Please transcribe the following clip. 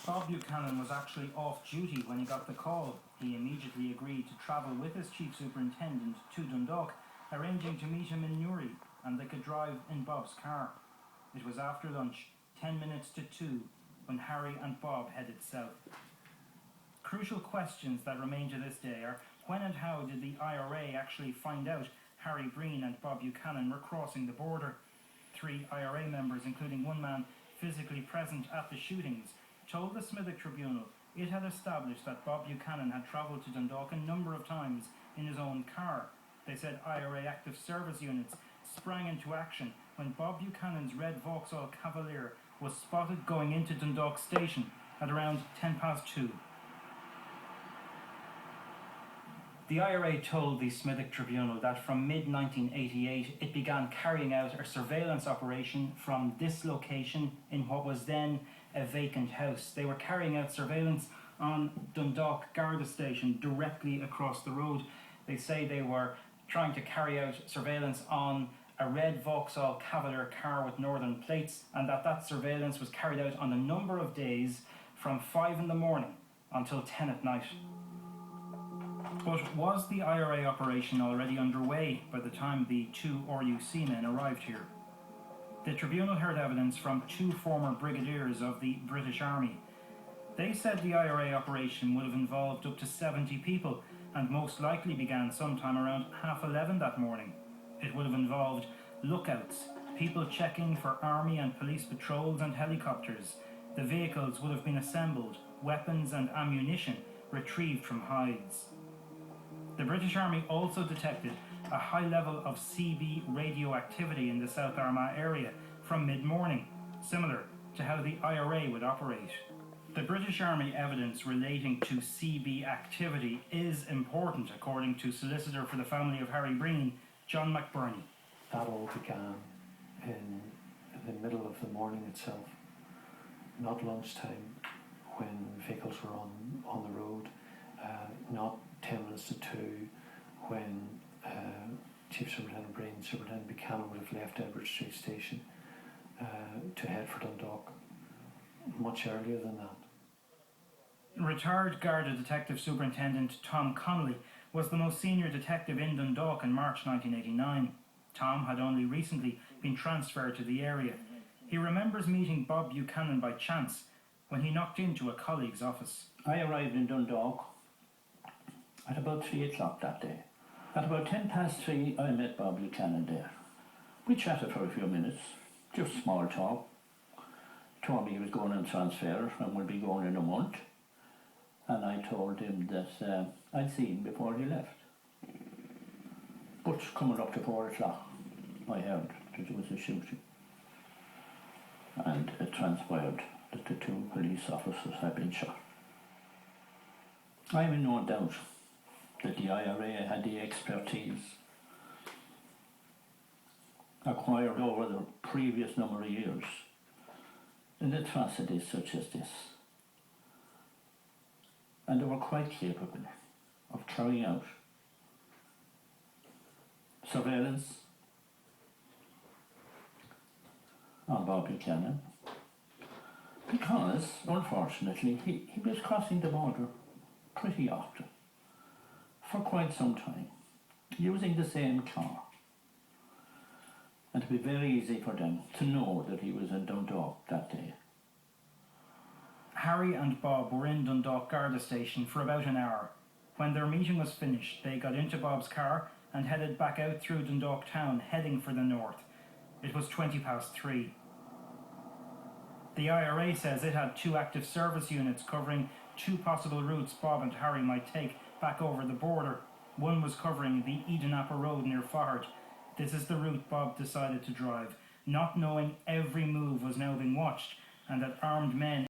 Bob Buchanan was actually off duty when he got the call. He immediately agreed to travel with his chief superintendent to Dundalk, arranging to meet him in Newry, and they could drive in Bob's car. It was after lunch, 10 minutes to 2, when Harry and Bob headed south. Crucial questions that remain to this day are: when and how did the IRA actually find out Harry Breen and Bob Buchanan were crossing the border? 3 IRA members, including one man physically present at the shootings, told the Smithick Tribunal it had established that Bob Buchanan had travelled to Dundalk a number of times in his own car. They said IRA active service units sprang into action when Bob Buchanan's red Vauxhall Cavalier was spotted going into Dundalk station at around 2:10. The IRA told the Smithick Tribunal that from mid-1988 it began carrying out a surveillance operation from this location in what was then a vacant house. They were carrying out surveillance on Dundalk Garda Station directly across the road. They say they were trying to carry out surveillance on a red Vauxhall Cavalier car with northern plates, and that surveillance was carried out on a number of days from 5 in the morning until 10 at night. But was the IRA operation already underway by the time the 2 RUC men arrived here? The tribunal heard evidence from 2 former brigadiers of the British Army. They said the IRA operation would have involved up to 70 people and most likely began sometime around 11:30 that morning. It would have involved lookouts, people checking for army and police patrols and helicopters. The vehicles would have been assembled, weapons and ammunition retrieved from hides. The British Army also detected a high level of CB radioactivity in the South Armagh area from mid-morning, similar to how the IRA would operate. The British Army evidence relating to CB activity is important, according to Solicitor for the family of Harry Breen, John McBurney. That all began in the middle of the morning itself, not lunchtime when vehicles were on the road, not 10 minutes to 2 when Chief Superintendent Breen, Superintendent Buchanan would have left Edward Street Station to head for Dundalk much earlier than that. Retired Garda Detective Superintendent Tom Connolly was the most senior detective in Dundalk in March 1989. Tom had only recently been transferred to the area. He remembers meeting Bob Buchanan by chance when he knocked into a colleague's office. I arrived in Dundalk at about 3 o'clock that day. At about 3:10 I met Bob Buchanan there. We chatted for a few minutes, just small talk. Told me he was going on transfer and would be going in a month. And I told him that I'd see him before he left. But coming up to 4 o'clock, I heard that there was a shooting. And it transpired that the 2 police officers had been shot. I'm in no doubt that the IRA had the expertise acquired over the previous number of years in atrocities such as this. And they were quite capable of carrying out surveillance on Bob Buchanan because, unfortunately, he was crossing the border pretty often for quite some time, using the same car. And it would be very easy for them to know that he was in Dundalk that day. Harry and Bob were in Dundalk Garda Station for about an hour. When their meeting was finished, they got into Bob's car and headed back out through Dundalk town, heading for the north. It was 3:20. The IRA says it had 2 active service units covering 2 possible routes Bob and Harry might take back over the border. One was covering the Edenapper Road near Fahard. This is the route Bob decided to drive, not knowing every move was now being watched and that armed men